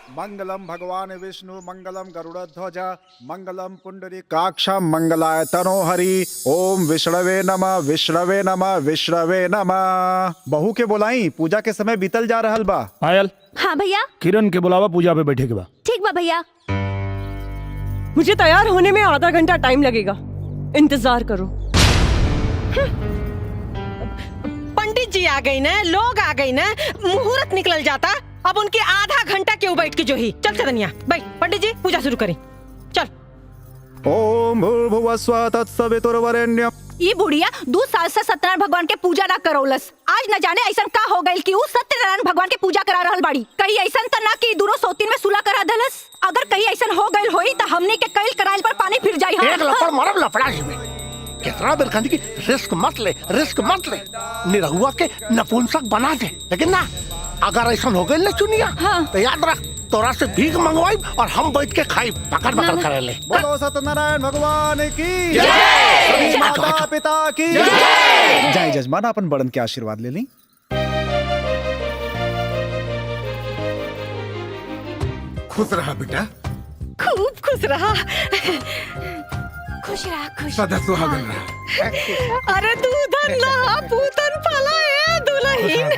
मंगलम भगवान विष्णु मंगलम गरुड़ध्वज मंगलम पुंडरीकाक्षम मंगलाय तनोहरि। ओम विष्णवे नमः विष्णवे नमः विष्णवे नमः। बहू के बुलाई, पूजा के समय बीतल जा रहल बा। पायल, हाँ भैया। किरण के बुलावा, पूजा पे बैठे के बा। ठीक बा भैया। मुझे तैयार होने में आधा घंटा टाइम लगेगा, इंतजार करो। पंडित जी आ गई ना, लोग आ गई ना, मुहूर्त निकल जाता। अब उनके आधा घंटा क्यों बैठ के जो ही। चल चरनिया बैठ, पंडित जी पूजा शुरू करें। चल। ओम भूर्भुवस्वः तत्सवितुर्वरेण्यम्। ये बुढ़िया 2 साल से सत्यनारायण भगवान के पूजा ना करौलस। आज न जाने ऐसा का हो गई कि उ सत्यनारायण भगवान के पूजा करा रहल बाड़ी। कहीं ऐसा त ना कि दूरो सोतीन में सुला करा दलस। अगर कहीं ऐसा हो गई होई त हमने के कईल कराइल पर पानी फिर जाई। एक लफड़ मारब लफड़ा जी में कितना देर कहती कि रिस्क मत ले, रिस्क मत ले, निरहुआ के नपुंसक बना दे। लेकिन ना, अगर ऐसा हो गई ना चुनिया, तो याद रख तोरा से भीख मंगवाई और हम बैठ के खाई पकड़ पकड़ करे ले। बोलो सत्यनारायण भगवान की जय, माता पिता की जय। जय जजमान, अपन बड़न के आशीर्वाद ले ली। खुश रहा बेटा, खूब खुश रहा। खुश रहा, खुश। सदा सुहागन रहा। अरे दूधन लहा पूतन फला ए दुल्हन।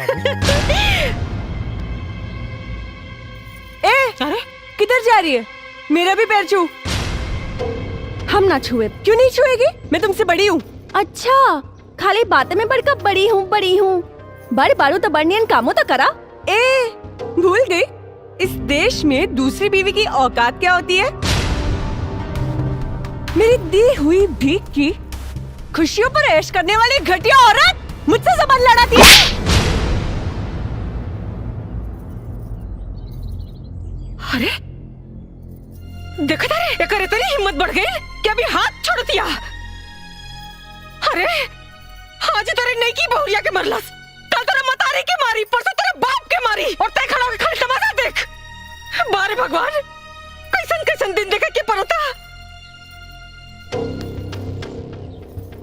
अरे किधर जा रही है? मेरा भी पैर छू। हम ना छुए। क्यों नहीं छुएगी? मैं तुमसे बड़ी हूँ। अच्छा, खाली बातें में बढ़कर बड़ी हूँ बड़ी हूँ। बड़े बारू तो बढ़नियन कामों तो करा। ए, भूल गई? इस देश में दूसरी बीवी की औकात क्या होती है? मेरी दी हुई भीख की खुशियों पर ऐश करने वाली घटिया औरत मुझसे जबान लड़ाती है। अरे देखा रे, करे तेरी हिम्मत बढ़ गई कि अभी हाथ छोड़ दिया। अरे आज तेरे नहीं की बहुरिया के मरलस, कल तेरे मतारी के मारी, परसों तेरे बाप के मारी, और तय खड़ा होकर खाली तमाशा देख। बारे भगवान, कैसन कैसन दिन देखे के पड़ता।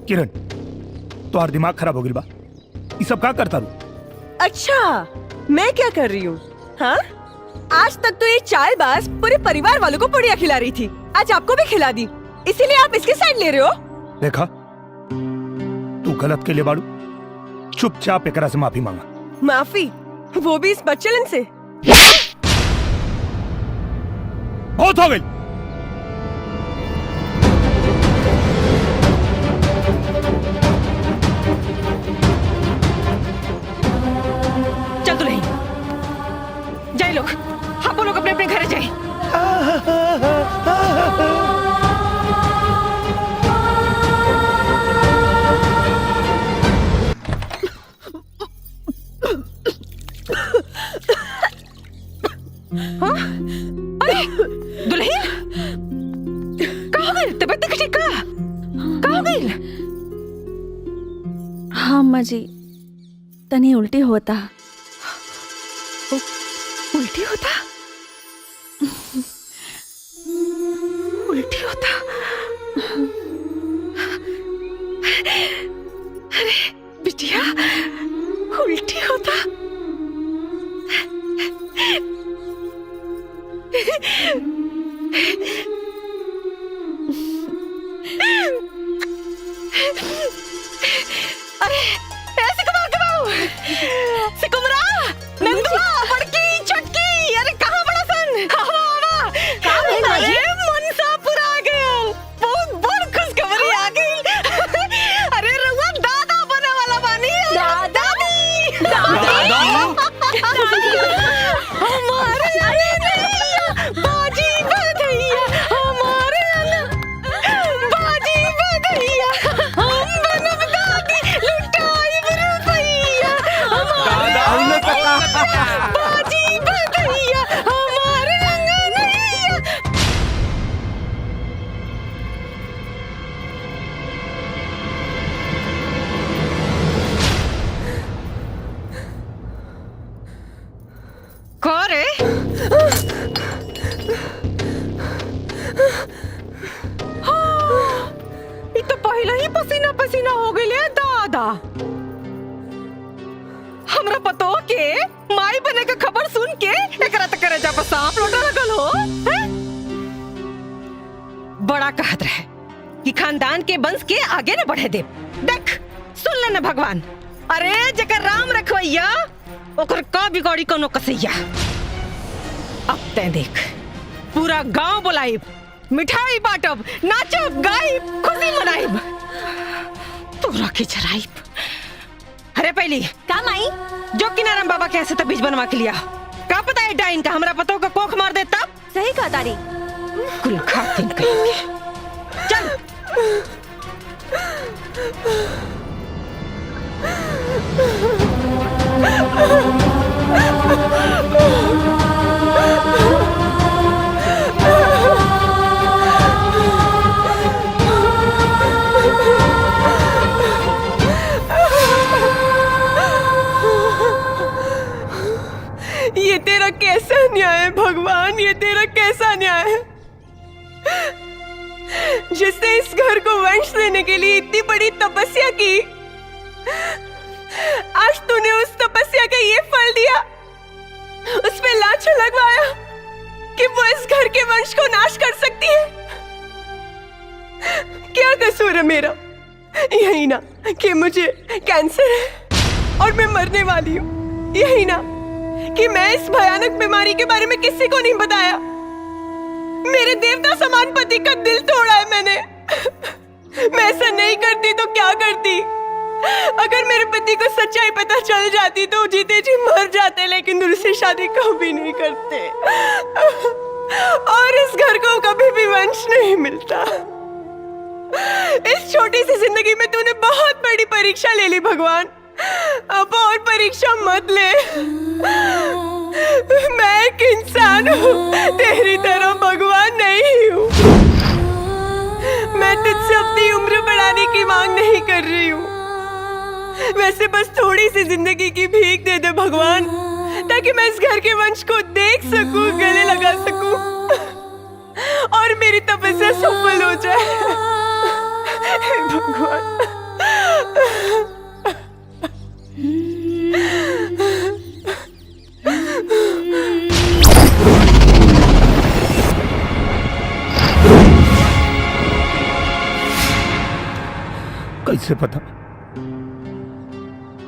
किरण, तुम्हारा दिमाग खराब हो गया बा। ये सब का करता रू? अच्छा, मैं क्या कर रही हूँ? हाँ, आज तक तो ये चालबाज पूरे परिवार वालों को पुड़िया खिला रही थी, आज आपको भी खिला दी, इसीलिए आप इसकी साइड ले रहे हो। देखा, तू गलत के लिए बाड़ू, चुपचाप एकरा से माफी मांगा। माफी? वो भी इस बच्चलन से? बहुत हो गई। चल दुल्हन, जाए लोग, आप लोग अपने अपने घर जाए। हाँ? अरे दुल्हन, कहाँ गई? तबीयत नहीं ठीक का? कहाँ गई? हाँ अम्मा जी, तनी उल्टी होता। उल्टी होता? उल्टी होता? अरे बिटिया, उल्टी होता? अरे ऐसे सिकुमरा, नंदुआ, बड़की, छोटकी, अरे कहाँ बड़ा सन? आवा, अरे मनसा पूरा आ गया, बहुत बड़ खुशखबरी आ गई। अरे रउआ दादा बने वाला बानी। दादी, हमारे बाजी बधैया, हमारे बाजी बधैया, हम बनब दादी, लुटाई रुपैया, बाजी बधैया, हमारे अंगनैया। करे ये तो पहले ही पसीना पसीना हो गई ले दादा। हमरा पतो के माई बने का खबर सुन के एकरा तक करे बेटा पर सांप लौटा लगल हो हैं? बड़ा कहत रहे कि खानदान के वंश के आगे न बढ़े दे। देख सुन ले न भगवान, अरे जकर राम रखवैया ओकर का बिगाड़ी कोनो कसैया। अब तै देख पूरा गांव बुलाइब, मिठाई बांटब, नाचब गाइब, खुशी मनाइब, तोरा के चराइब। अरे पहली काम आई जो किनाराम बाबा कैसे तब बीज बनवा के लिया, का पता है डाइन का हमरा पतों का कोख मार देता। सही कहा तारी। कुल खातिन कहेंगे। चल ये तेरा कैसा न्याय है भगवान, ये तेरा कैसा न्याय है जिसने इस घर को वंश देने के लिए इतनी बड़ी तपस्या की, आज तूने उस तपस्या का ये फल दिया, उस पे लांछन लगवाया कि वो इस घर के वंश को नाश कर सकती है। क्या कसूर है मेरा? यही ना कि मुझे कैंसर है और मैं मरने वाली हूँ, यही ना कि मैं इस भयानक बीमारी के बारे में किसी को नहीं बताया। मेरे देवता समान पति का दिल तोड़ा है मैंने। मैं ऐसा नहीं करती तो क्या करती? अगर मेरे पति को सच्चाई पता चल जाती तो जीते जी मर जाते, लेकिन दूसरी शादी कभी नहीं करते और इस घर को कभी भी वंश नहीं मिलता। इस छोटी सी जिंदगी में तूने बहुत बड़ी परीक्षा ले ली भगवान, अब और परीक्षा मत ले। मैं एक इंसान हूँ, तेरी तरह भगवान नहीं हूँ। मैं तुझसे अपनी उम्र बढ़ाने की मांग नहीं कर रही हूँ, वैसे बस थोड़ी सी जिंदगी की भीख दे दे भगवान, ताकि मैं इस घर के वंश को देख सकूं, गले लगा सकूं और मेरी तपस्या सफल हो जाए। हे भगवान। कैसे पता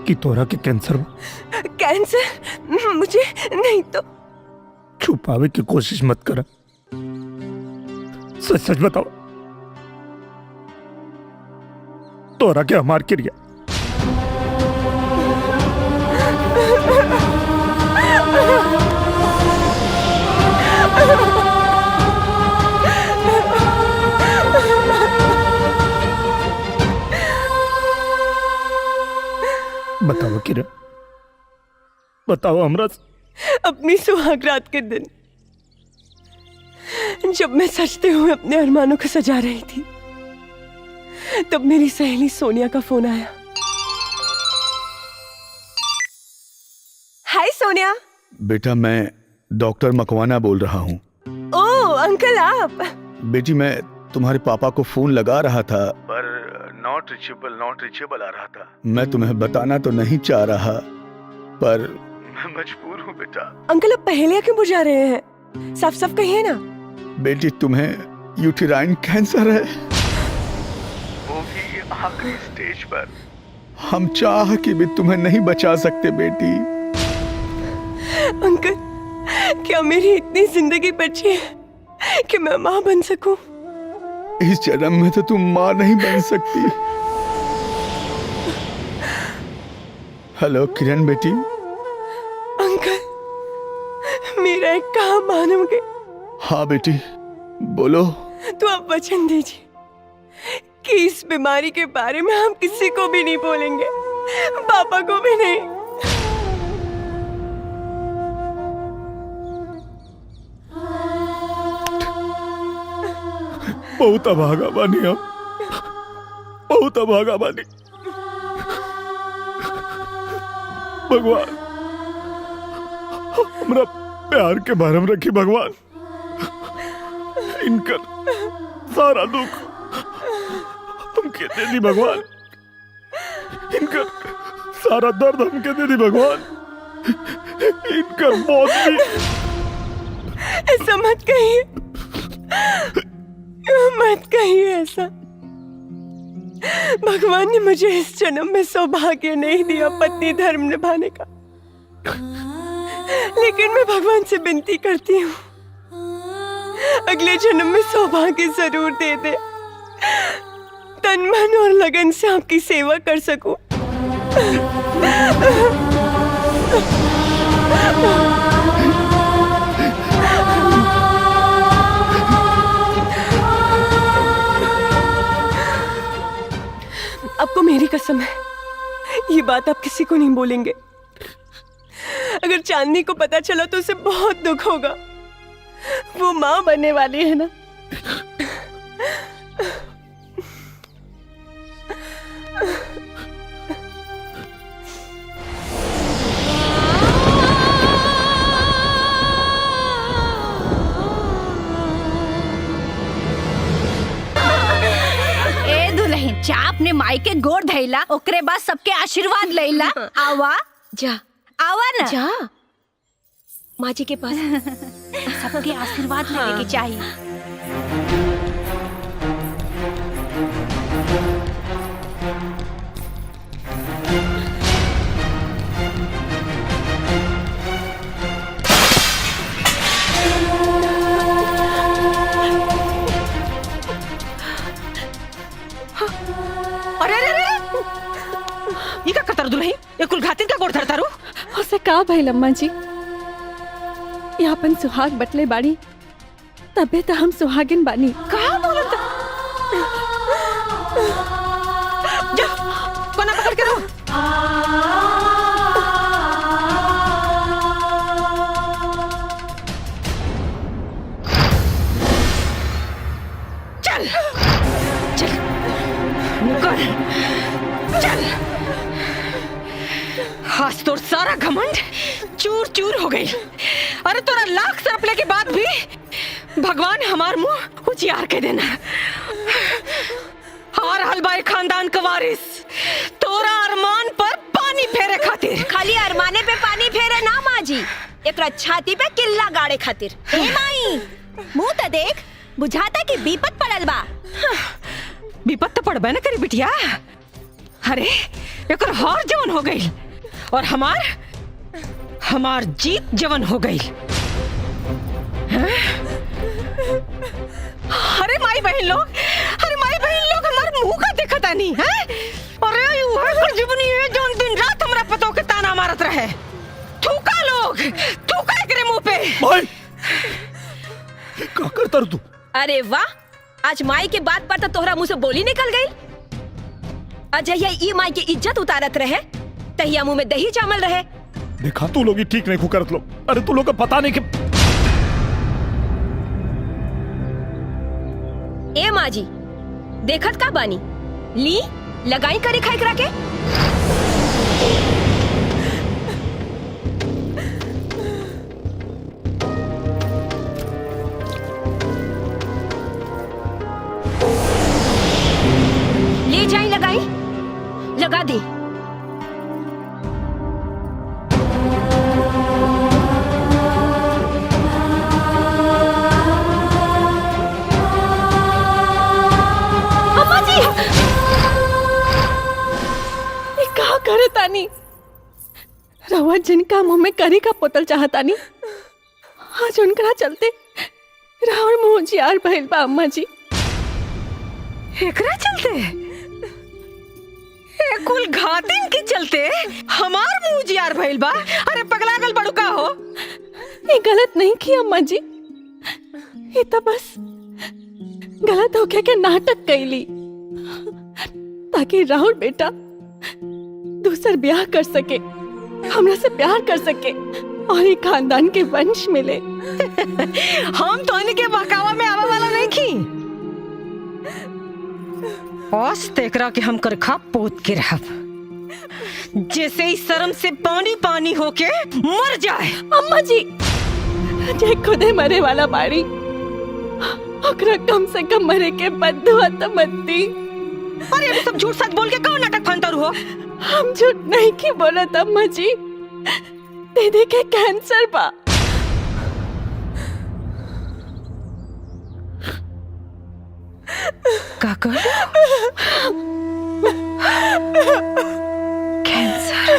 कि तोरा के कैंसर हो? कैंसर मुझे नहीं तो। छुपावे की कोशिश मत करा, सच सच बताओ, तोरा के हमार क्रिया? बताओ किरण, बताओ हमरा। अपनी सुहाग रात के दिन जब मैं सजते हुए अपने अरमानों को सजा रही थी, तब मेरी सहेली सोनिया का फोन आया। हाय सोनिया। बेटा मैं डॉक्टर मकवाना बोल रहा हूँ। ओह अंकल आप। बेटी मैं तुम्हारे पापा को फोन लगा रहा था पर नॉट रीचेबल आ रहा था। मैं तुम्हें बताना तो नहीं चाह रहा पर मैं मजबूर हूँ बेटा। अंकल आप पहेलियां क्यों बुझा रहे हैं? साफ साफ कहिए ना। बेटी तुम्हें यूटेराइन कैंसर है, वो भी आखिरी स्टेज पर। हम चाह के भी तुम्हें नहीं बचा सकते बेटी। अंकल क्या मेरी इतनी जिंदगी बची है कि मैं माँ बन सकूं? इस जन्म में तो तुम माँ नहीं बन सकती। हेलो किरण बेटी। अंकल मेरा एक काम मानोगे? हाँ बेटी बोलो। तो आप वचन दीजिए कि इस बीमारी के बारे में हम किसी को भी नहीं बोलेंगे, पापा को भी नहीं। बहुत अभागा बानी हम, बहुत अभागा बानी। भगवान हमरा प्यार के भरम रखी भगवान। इनकर सारा दुख हमके दे दी भगवान, इनकर सारा दर्द हमके दे दी भगवान, इनकर मौत भी ऐसा मत कहिए, मत कहिए ऐसा। भगवान ने मुझे इस जन्म में सौभाग्य नहीं दिया पत्नी धर्म निभाने का, लेकिन मैं भगवान से विनती करती हूँ अगले जन्म में सौभाग्य जरूर दे दे, तन मन और लगन से आपकी सेवा कर सकूं। आपको मेरी कसम है, ये बात आप किसी को नहीं बोलेंगे। अगर चांदनी को पता चला तो उसे बहुत दुख होगा। वो माँ बनने वाली है ना। ए दुल्हन, जा अपने माई के गोड़ धैला, ओकरे बाद सबके आशीर्वाद लैला। आवा जा, आवा ना, जा माँ जी के पास। सबके आशीर्वाद लेने की चाहिए। अरे अरे अरे, ये का कतर दुल्हन, ये कुल घातिन का गोड़ धरता रू। उसे का भइल अम्मा जी, ये अपन सुहाग बटले बाड़ी, तबे तो हम सुहागिन बानी। कहा बोलत? जा, कोना पकड़ के रो। चल चल, मुकर, चल। आज तोर सारा घमंड चूर चूर हो गई। अरे तोरा लाख सरपले के बाद भी भगवान हमार मुंह उजियार के देना। हार हलबाई खानदान का वारिस तोरा अरमान पर पानी फेरे खातिर। खाली अरमाने पे पानी फेरे ना माँ जी, एकरा छाती पे किल्ला गाड़े खातिर। ए माई, मुंह तो देख, बुझाता कि विपत पड़ल बा। विपत तो पड़बे न करी बिटिया। अरे एकर हार जवन हो गई और हमार जीत जवन हो गई। अरे माई बहन लोग, हमार मुंह का देखा तानी है। अरे वह जीवनी है जो दिन रात हमरा पतो के ताना मारत रहे। थूका लोग, थूका एकरे मुंह पे। भाई का करता तू? अरे वाह, आज माई के बात पर तो तोहरा मुंह से बोली निकल गई। अजय ई माई की इज्जत उतारत रहे, तहिया मुंह में दही जामल रहे। देखा तू लोग ही ठीक नहीं करत लोग। अरे तू लोग का पता नहीं कि ए माँ जी, देखत का बानी, ली लगाई करे खाई करा के। ले जाई लगाई, लगा दी। करे तानी रवा जिनका मुंह में करी का पोतल चाहतानी, आज उनकरा चलते रावण मुंह जियार भइल बा अम्मा जी। एकरा चलते, ए कुल घातिन के चलते हमार मुंह जियार भइल बा। अरे पगलागल बड़ू का हो? ये गलत नहीं की अम्मा जी, ये तो बस गलत हो के नाटक कैली ताकि राहुल बेटा दूसर ब्याह कर सके, हमरा से प्यार कर सके और एक खानदान के वंश मिले। हम तो इनके बहकावा में आवा वाला नहीं की। औस तेकरा के हम कर खा पोत के रहब, जैसे ही शर्म से पानी पानी होके मर जाए। अम्मा जी, जे खुदे मरे वाला बाड़ी, ओकरा कम से कम मरे के बदुआ तो मत दी। अरे ये सब झूठ सच बोल के कौन नाटक फंतर हो? हम झूठ नहीं की बोलत अम्मा जी, दीदी के कैंसर बा। का कर कैंसर।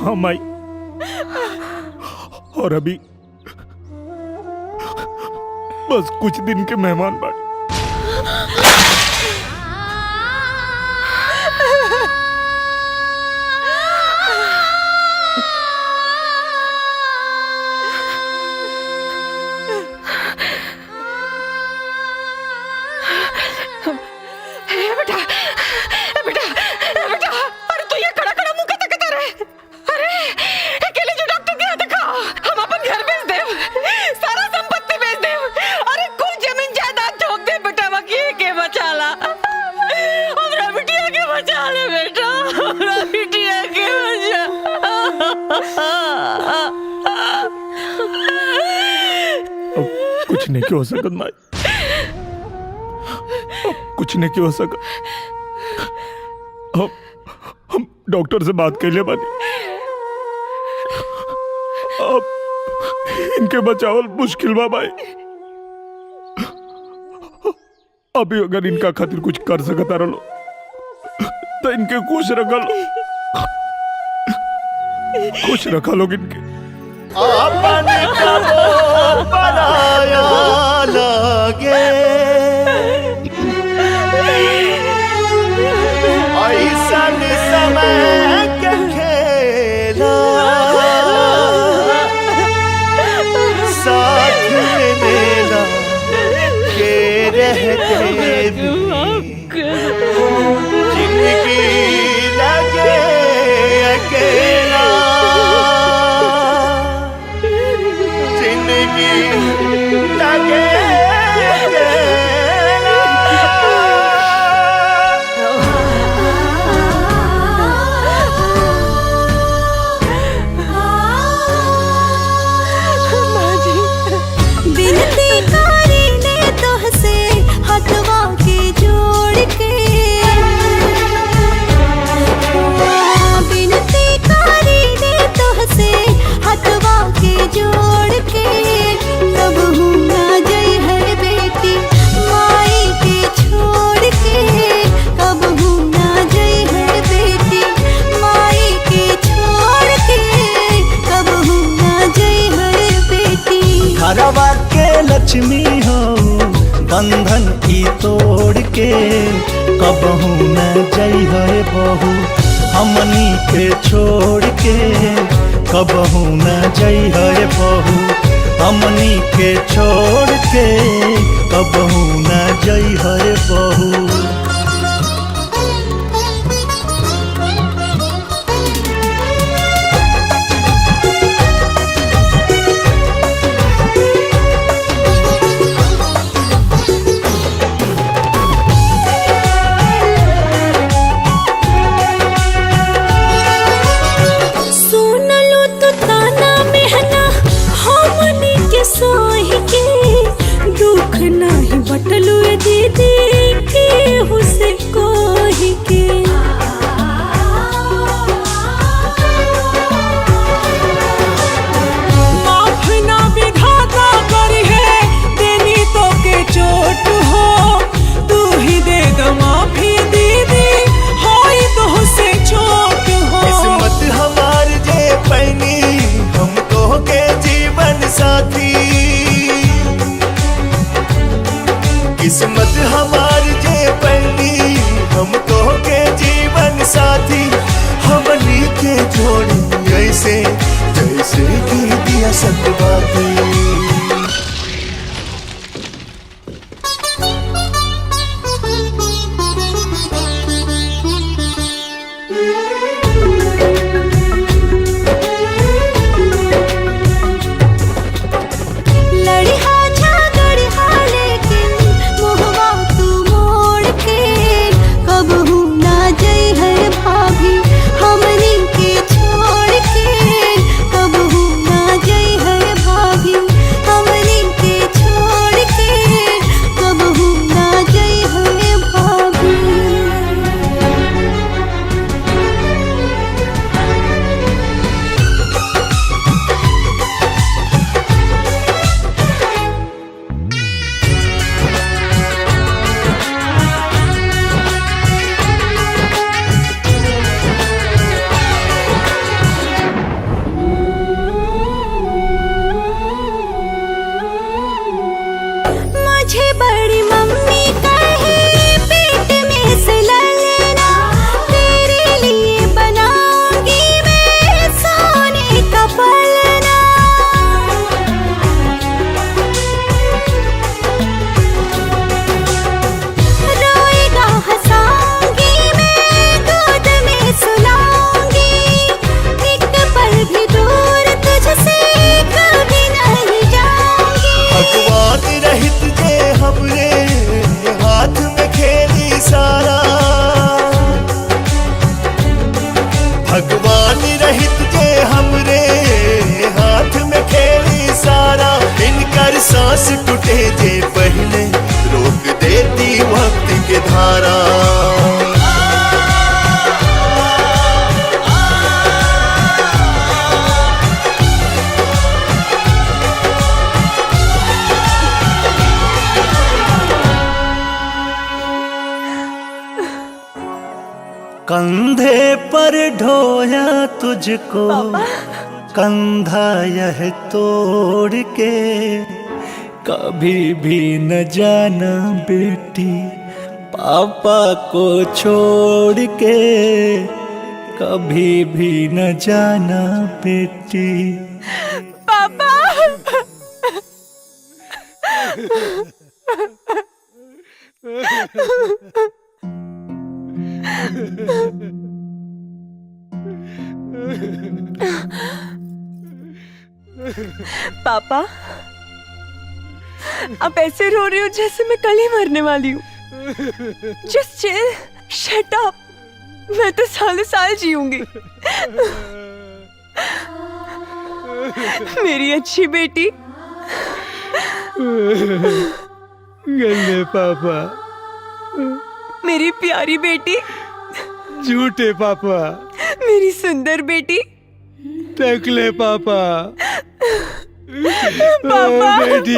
हाँ माई, और अभी बस कुछ दिन के मेहमान बाकी। बेटा बेटा बेटा, अरे तू ये खड़ा खड़ा मुंह का तकता रहे। अरे अकेले जो डॉक्टर के यहाँ दिखा, हम अपन घर बेच दे, सारा संपत्ति बेच दे, अरे कुल जमीन जायदाद ठोक दे बेटा, बाकी के बचाला हमरा बिटिया के बचा ले बेटा, हमरा बिटिया के बचा। अब कुछ नहीं क्यों हो सकत माई, कुछ नहीं क्यों हो सका। हम डॉक्टर से बात कर ले बानी, अब इनके बचावल मुश्किल बा भाई। अभी अगर इनका खातिर कुछ कर सकता रहो तो इनके खुश रखा लो, खुश रखा लोग इनके। अपने कबो बनाया लगे ऐसन समय के खेला, साथ में मेला के रहते भी जिंदगी लगे अकेला, जिंदगी लगे घरवा के लक्ष्मी हो बंधन की तोड़ के, कबहू न जई है बहू हमनी के छोड़ के, कबहू न जई है बहू हमनी के छोड़ के, कबहू न जई है बहू। बटलू दीदी के हुसे कोही के, माफ ना विधाता करी है देनी तो के चोट हो, तू ही दे दो माफी दीदी होई तो हुसे चोट हो। किस्मत हमार जे पैनी हमको के जीवन साथी, किस्मत हमार जे पैनी हमको के जीवन साथी, हमनी के जोड़ी ऐसे जैसे कि दिया सतबाती। हमनी के छोड़ के कबहू ना जई है भाभी। हर सांस टूटे जे पहले रोक देती वक्त के धारा। कंधे पर ढोया तुझको कंधा यह तोड़ के, कभी भी न जाना बेटी पापा को छोड़ के, कभी भी न जाना बेटी। पापा पापा आप ऐसे रो रहे हो जैसे मैं कल ही मरने वाली हूँ। जस्ट चिल, शट अप, मैं तो सालों साल जीऊंगी। मेरी अच्छी बेटी। गंदे पापा, मेरी प्यारी बेटी। झूठे पापा, मेरी सुंदर बेटी। टकले पापा, पापा बेटी।